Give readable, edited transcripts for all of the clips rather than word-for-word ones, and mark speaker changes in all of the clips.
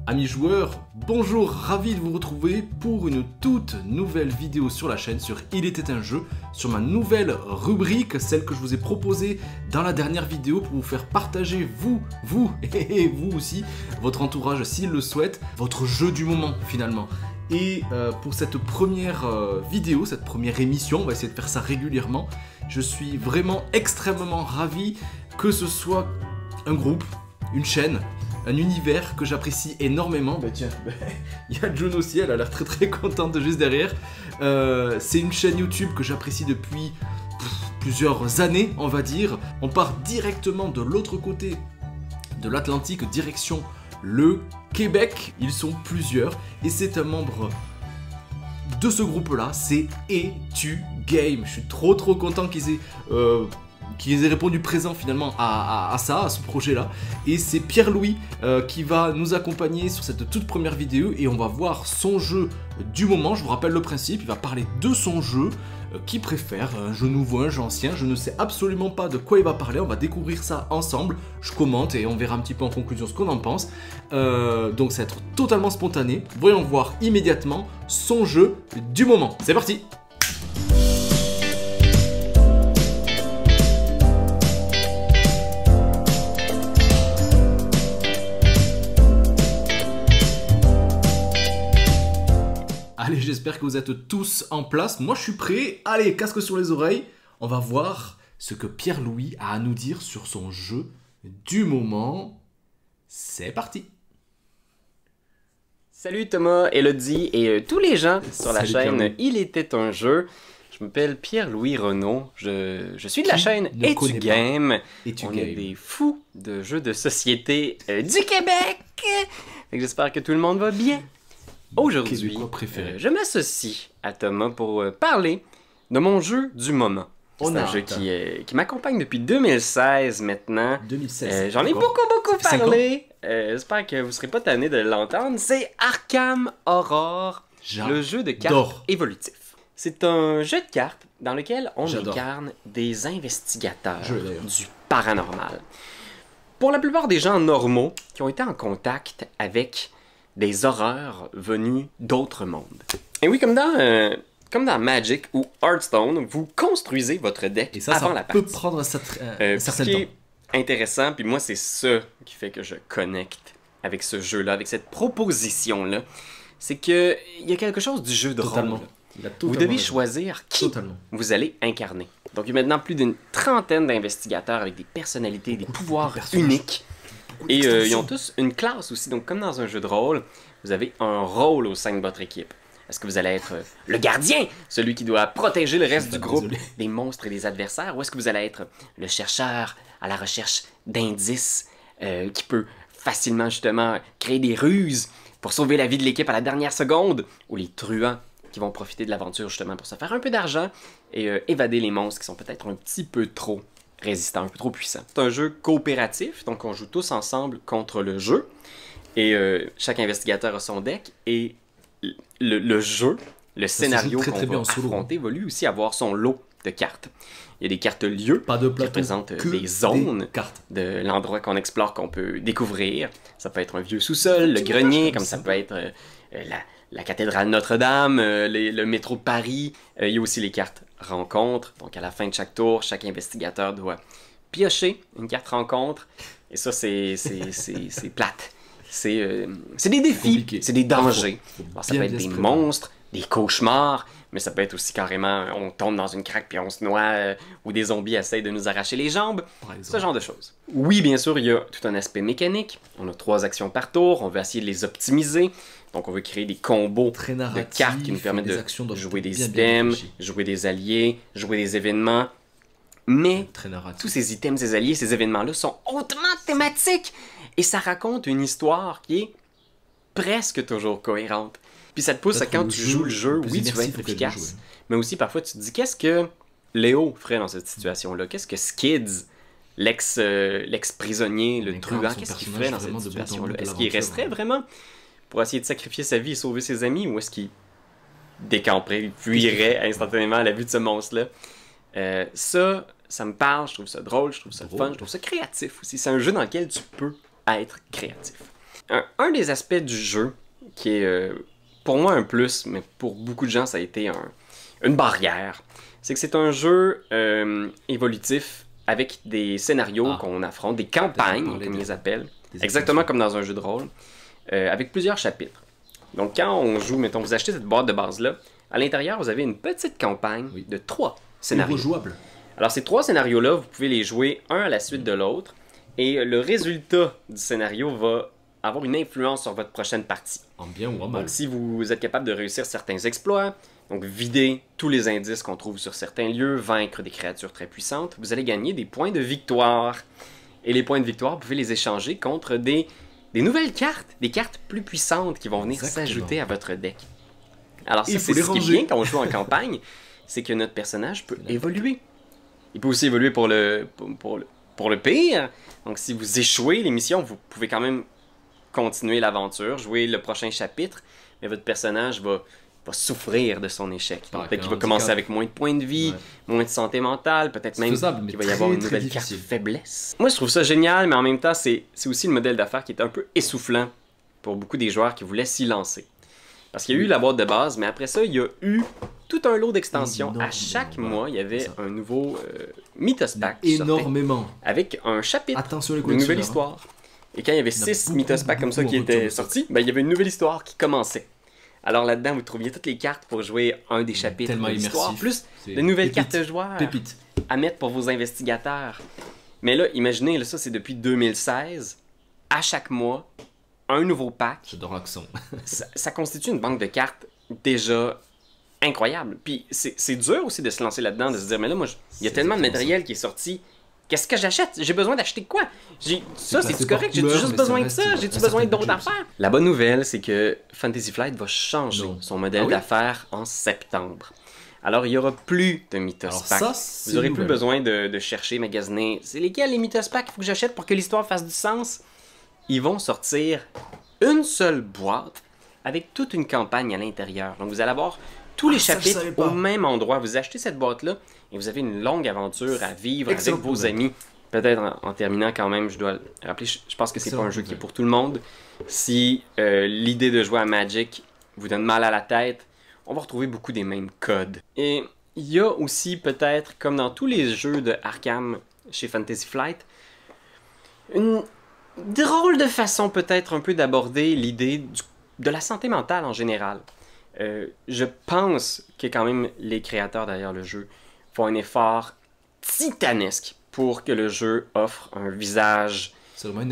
Speaker 1: Amis joueurs, bonjour, ravi de vous retrouver pour une toute nouvelle vidéo sur la chaîne sur Il était un jeu, sur ma nouvelle rubrique, celle que je vous ai proposée dans la dernière vidéo pour vous faire partager vous et vous aussi, votre entourage s'il le souhaite, votre jeu du moment finalement. Et pour cette première vidéo, cette première émission, on va essayer de faire ça régulièrement, je suis vraiment extrêmement ravi que ce soit un groupe, une chaîne, un univers que j'apprécie énormément. Bah tiens, il y a June aussi, elle a l'air très contente juste derrière. C'est une chaîne YouTube que j'apprécie depuis plusieurs années, on va dire. On part directement de l'autre côté de l'Atlantique, direction le Québec. Ils sont plusieurs et c'est un membre de ce groupe-là, c'est Et-tu Game. Je suis trop content qu'ils aient répondu présent finalement à ce projet-là. Et c'est Pierre-Louis qui va nous accompagner sur cette toute première vidéo et on va voir son jeu du moment. Je vous rappelle le principe, il va parler de son jeu qu'il préfère, un jeu nouveau, un jeu ancien. Je ne sais absolument pas de quoi il va parler, on va découvrir ça ensemble. Je commente et on verra un petit peu en conclusion ce qu'on en pense. Donc ça va être totalement spontané. Voyons voir immédiatement son jeu du moment. C'est parti! Allez, j'espère que vous êtes tous en place. Moi, je suis prêt. Allez, casque sur les oreilles. On va voir ce que Pierre-Louis a à nous dire sur son jeu du moment. C'est parti.
Speaker 2: Salut Thomas, Elodie et tous les gens sur la
Speaker 1: Salut
Speaker 2: chaîne Il était un jeu. Je m'appelle Pierre-Louis Renaud. Je suis de la chaîne Et-tu Game. On est des fous de jeux de société du Québec. J'espère que tout le monde va bien. Aujourd'hui, je m'associe à Thomas pour parler de mon jeu du moment. C'est un jeu qui m'accompagne depuis 2016 maintenant.
Speaker 1: 2016.
Speaker 2: J'en ai beaucoup parlé. J'espère que vous ne serez pas tannés de l'entendre. C'est Arkham Horror, le jeu de cartes évolutif. C'est un jeu de cartes dans lequel on incarne des investigateurs du paranormal. Pour la plupart des gens normaux qui ont été en contact avec des horreurs venues d'autres mondes. Et oui, comme dans Magic ou Hearthstone, vous construisez votre deck avant la partie.
Speaker 1: Ça peut prendre un certain
Speaker 2: Ce qui est intéressant, puis moi c'est ça qui fait que je connecte avec ce jeu-là, avec cette proposition-là, c'est qu'il y a quelque chose du jeu de rôle. Vous devez choisir qui vous allez incarner. Donc il y a maintenant plus d'une trentaine d'investigateurs avec des personnalités, des pouvoirs uniques. Et ils ont tous une classe aussi, donc comme dans un jeu de rôle, vous avez un rôle au sein de votre équipe. Est-ce que vous allez être le gardien, celui qui doit protéger le reste du groupe des monstres et des adversaires, ou est-ce que vous allez être le chercheur à la recherche d'indices qui peut facilement justement créer des ruses pour sauver la vie de l'équipe à la dernière seconde, ou les truands qui vont profiter de l'aventure justement pour se faire un peu d'argent et évader les monstres qui sont peut-être un petit peu trop résistant, un peu trop puissant. C'est un jeu coopératif, donc on joue tous ensemble contre le jeu. Et chaque investigateur a son deck. Et le jeu, le scénario qu'on va affronter, va lui aussi avoir son lot de cartes. Il y a des cartes lieux qui représentent des zones de l'endroit qu'on explore, qu'on peut découvrir. Ça peut être un vieux sous-sol, le grenier, comme ça peut être la cathédrale Notre-Dame, le métro de Paris. Il y a aussi les cartes rencontres. Donc à la fin de chaque tour, chaque investigateur doit piocher une carte rencontre. Et ça, c'est plate. C'est des défis, c'est des dangers. Alors, ça peut être des monstres, des cauchemars, mais ça peut être aussi carrément, on tombe dans une craque puis on se noie, ou des zombies essayent de nous arracher les jambes, ce genre de choses. Oui, bien sûr, il y a tout un aspect mécanique. On a 3 actions par tour, on veut essayer de les optimiser. Donc on veut créer des combos de cartes qui nous permettent de jouer des items, jouer des alliés, jouer des événements. Mais tous ces items, ces alliés, ces événements-là sont hautement thématiques. Et ça raconte une histoire qui est presque toujours cohérente. Puis ça te pousse à quand tu joues le jeu, oui, tu vas être efficace. Mais aussi parfois tu te dis, qu'est-ce que Léo ferait dans cette situation-là? Qu'est-ce que Skids, l'ex-prisonnier, le truand, qu'est-ce qu'il ferait dans cette situation-là? Est-ce qu'il resterait vraiment pour essayer de sacrifier sa vie et sauver ses amis, ou est-ce qu'il décamperait, il fuirait instantanément à la vue de ce monstre-là? Ça me parle, je trouve ça drôle, je trouve ça fun, je trouve ça créatif aussi. C'est un jeu dans lequel tu peux être créatif. Un des aspects du jeu qui est pour moi un plus, mais pour beaucoup de gens ça a été une barrière, c'est que c'est un jeu évolutif avec des scénarios qu'on affronte, des campagnes comme ils les appellent, exactement comme dans un jeu de rôle, avec plusieurs chapitres. Donc quand on joue, mettons, vous achetez cette boîte de base-là, à l'intérieur vous avez une petite campagne de 3 scénarios.
Speaker 1: Rejouable.
Speaker 2: Alors ces 3 scénarios-là, vous pouvez les jouer un à la suite de l'autre, et le résultat du scénario va avoir une influence sur votre prochaine partie.
Speaker 1: En bien ou en mal.
Speaker 2: Donc si vous êtes capable de réussir certains exploits, donc vider tous les indices qu'on trouve sur certains lieux, vaincre des créatures très puissantes, vous allez gagner des points de victoire. Et les points de victoire, vous pouvez les échanger contre des nouvelles cartes, des cartes plus puissantes qui vont venir s'ajouter à votre deck. Alors ça, c'est ce qui est bien quand on joue en campagne, c'est que notre personnage peut évoluer. Il peut aussi évoluer pour le pire. Donc si vous échouez l'émission, vous pouvez quand même continuer l'aventure, jouer le prochain chapitre, mais votre personnage va souffrir de son échec. Peut-être qu'il va commencer avec moins de points de vie, moins de santé mentale, peut-être même qu'il va y avoir une nouvelle carte faiblesse. Moi je trouve ça génial, mais en même temps c'est aussi le modèle d'affaires qui est un peu essoufflant pour beaucoup des joueurs qui voulaient s'y lancer. Parce qu'il y a eu la boîte de base, mais après ça, il y a eu tout un lot d'extensions. À chaque mois, il y avait un nouveau Mythos Pack
Speaker 1: énormément.
Speaker 2: Avec un chapitre, une nouvelle histoire. Et quand il y avait 6 Mythos Pack comme ça qui étaient sortis, ben, il y avait une nouvelle histoire qui commençait. Alors là-dedans, vous trouviez toutes les cartes pour jouer un des chapitres de l'histoire, plus de nouvelles cartes joueurs à mettre pour vos investigateurs. Mais là, imaginez, là, ça c'est depuis 2016. À chaque mois, un nouveau pack.
Speaker 1: J'adore l'accent.
Speaker 2: ça constitue une banque de cartes déjà incroyable. Puis c'est dur aussi de se lancer là-dedans, de se dire, mais là, moi, il y a tellement de matériel qui est sorti. Qu'est-ce que j'achète? J'ai besoin d'acheter quoi? Ça, c'est-tu correct? J'ai-tu juste besoin de ça? J'ai-tu besoin d'autres affaires? La bonne nouvelle, c'est que Fantasy Flight va changer son modèle d'affaires en septembre. Alors, il n'y aura plus de Mythos Pack. Vous n'aurez plus besoin de chercher, magasiner. C'est lesquels les Mythos Pack qu'il faut que j'achète pour que l'histoire fasse du sens? Ils vont sortir une seule boîte avec toute une campagne à l'intérieur. Donc, vous allez avoir tous les chapitres au même endroit. Vous achetez cette boîte-là et vous avez une longue aventure à vivre avec vos amis. Peut-être en terminant quand même, je dois rappeler, je pense que c'est pas un jeu qui est pour tout le monde. Si l'idée de jouer à Magic vous donne mal à la tête, on va retrouver beaucoup des mêmes codes. Et il y a aussi peut-être, comme dans tous les jeux de Arkham chez Fantasy Flight, une drôle de façon peut-être un peu d'aborder l'idée de la santé mentale en général. Je pense que quand même les créateurs derrière le jeu font un effort titanesque pour que le jeu offre un visage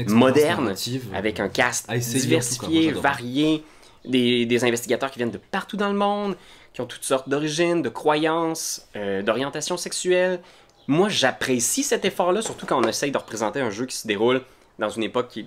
Speaker 2: moderne, avec un cast diversifié, varié, des investigateurs qui viennent de partout dans le monde, qui ont toutes sortes d'origines, de croyances, d'orientation sexuelle. Moi, j'apprécie cet effort-là, surtout quand on essaye de représenter un jeu qui se déroule dans une époque qui est,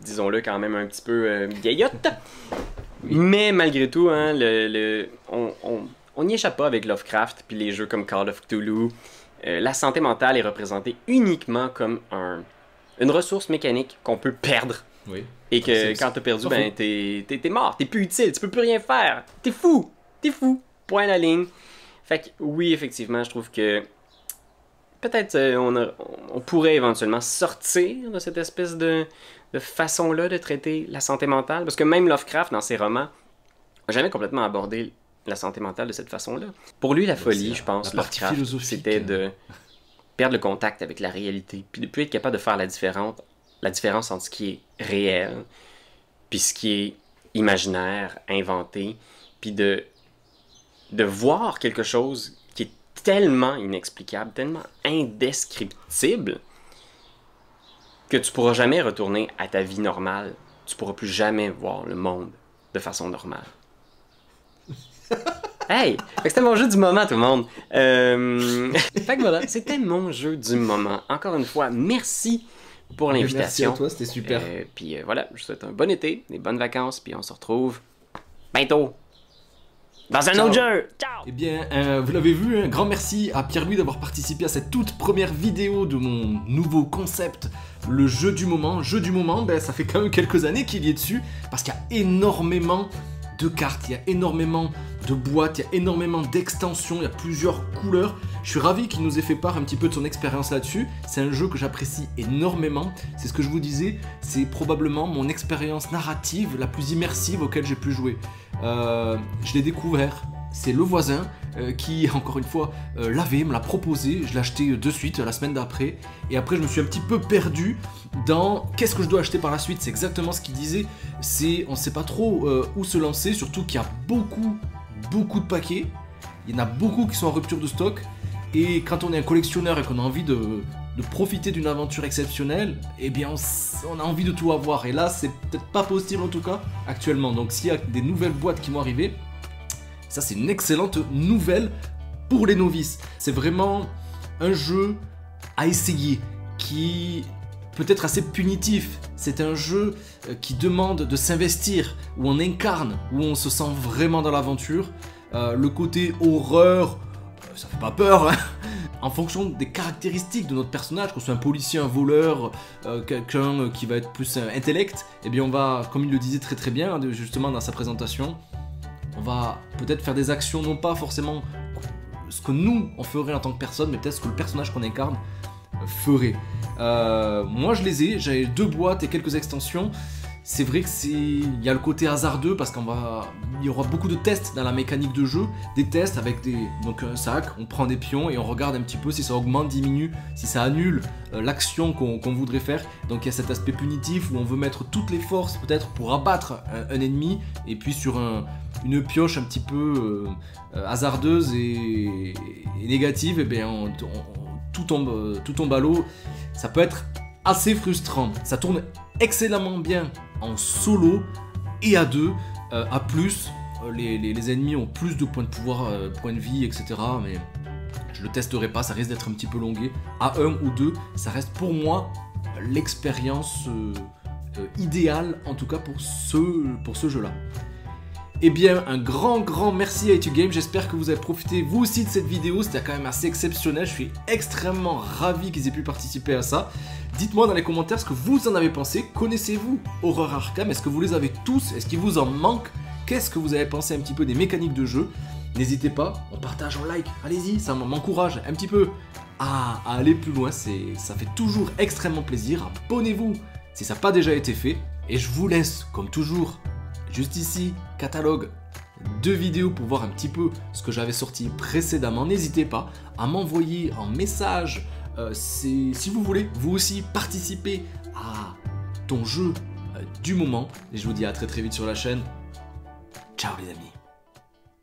Speaker 2: disons-le, quand même un petit peu vieillotte. Mais malgré tout, hein, on n'y échappe pas avec Lovecraft puis les jeux comme Call of Cthulhu. La santé mentale est représentée uniquement comme une ressource mécanique qu'on peut perdre. Oui. Et que quand t'as perdu, ben t'es mort, t'es plus utile, tu peux plus rien faire. T'es fou, point à la ligne. Fait que oui, effectivement, je trouve que peut-être on pourrait éventuellement sortir de cette espèce de façon-là de traiter la santé mentale. Parce que même Lovecraft, dans ses romans, n'a jamais complètement abordé la santé mentale de cette façon-là. Pour lui, la folie, je pense, Lovecraft, c'était de perdre le contact avec la réalité, puis de ne plus être capable de faire la différence entre ce qui est réel, puis ce qui est imaginaire, inventé, puis de voir quelque chose qui est tellement inexplicable, tellement indescriptible, que tu pourras jamais retourner à ta vie normale. Tu pourras plus jamais voir le monde de façon normale. Hey! C'était mon jeu du moment, tout le monde. Fait que voilà, c'était mon jeu du moment. Encore une fois, merci pour l'invitation.
Speaker 1: Merci à toi, c'était super.
Speaker 2: Puis voilà, je vous souhaite un bon été, des bonnes vacances, puis on se retrouve bientôt dans un autre jeu. Ciao!
Speaker 1: Eh bien, vous l'avez vu, un grand merci à Pierre-Louis d'avoir participé à cette toute première vidéo de mon nouveau concept, le jeu du moment. Jeu du moment, ben, ça fait quand même quelques années qu'il y est dessus, parce qu'il y a énormément de cartes, il y a énormément de boîtes, il y a énormément d'extensions, il y a plusieurs couleurs. Je suis ravi qu'il nous ait fait part un petit peu de son expérience là-dessus. C'est un jeu que j'apprécie énormément. C'est ce que je vous disais, c'est probablement mon expérience narrative la plus immersive auquel j'ai pu jouer. Je l'ai découvert, c'est le voisin qui, encore une fois, l'avait, me l'a proposé. Je l'ai acheté de suite, la semaine d'après. Et après, je me suis un petit peu perdu dans qu'est-ce que je dois acheter par la suite. C'est exactement ce qu'il disait. On ne sait pas trop où se lancer, surtout qu'il y a beaucoup de paquets. Il y en a beaucoup qui sont en rupture de stock. Et quand on est un collectionneur et qu'on a envie de profiter d'une aventure exceptionnelle, eh bien on a envie de tout avoir. Et là, c'est peut-être pas possible en tout cas actuellement. Donc s'il y a des nouvelles boîtes qui vont arriver, ça c'est une excellente nouvelle pour les novices. C'est vraiment un jeu à essayer qui peut être assez punitif. C'est un jeu qui demande de s'investir, où on incarne, où on se sent vraiment dans l'aventure. Le côté horreur, ça fait pas peur, hein. En fonction des caractéristiques de notre personnage, qu'on soit un policier, un voleur, quelqu'un qui va être plus intellect, eh bien on va, comme il le disait très bien justement dans sa présentation, on va peut-être faire des actions, non pas forcément ce que nous on ferait en tant que personne, mais peut-être ce que le personnage qu'on incarne ferait. Moi je les ai, j'avais 2 boîtes et quelques extensions. C'est vrai que il y a le côté hasardeux parce qu'il y aura beaucoup de tests dans la mécanique de jeu, des tests avec donc un sac, on prend des pions et on regarde un petit peu si ça augmente, diminue, si ça annule l'action qu'on voudrait faire. Donc il y a cet aspect punitif où on veut mettre toutes les forces peut-être pour abattre un ennemi, et puis sur une pioche un petit peu hasardeuse et négative, et bien tout tombe à l'eau. Ça peut être assez frustrant. Ça tourne excellemment bien en solo et à 2. À plus, les ennemis ont plus de points de pouvoir, points de vie, etc. Mais je le testerai pas, ça risque d'être un petit peu longué. À 1 ou 2, ça reste pour moi l'expérience idéale, en tout cas pour ce jeu-là. Eh bien, un grand merci à EtuGame, j'espère que vous avez profité vous aussi de cette vidéo, c'était quand même assez exceptionnel, je suis extrêmement ravi qu'ils aient pu participer à ça. Dites-moi dans les commentaires ce que vous en avez pensé, connaissez-vous Horror Arkham, est-ce que vous les avez tous, est-ce qu'il vous en manque, qu'est-ce que vous avez pensé un petit peu des mécaniques de jeu? N'hésitez pas, on partage, on like, allez-y, ça m'encourage un petit peu à aller plus loin, ça fait toujours extrêmement plaisir, abonnez-vous si ça n'a pas déjà été fait, et je vous laisse, comme toujours, juste ici, catalogue de vidéos pour voir un petit peu ce que j'avais sorti précédemment. N'hésitez pas à m'envoyer un message si vous voulez vous aussi participer à ton jeu du moment. Et je vous dis à très vite sur la chaîne. Ciao les amis.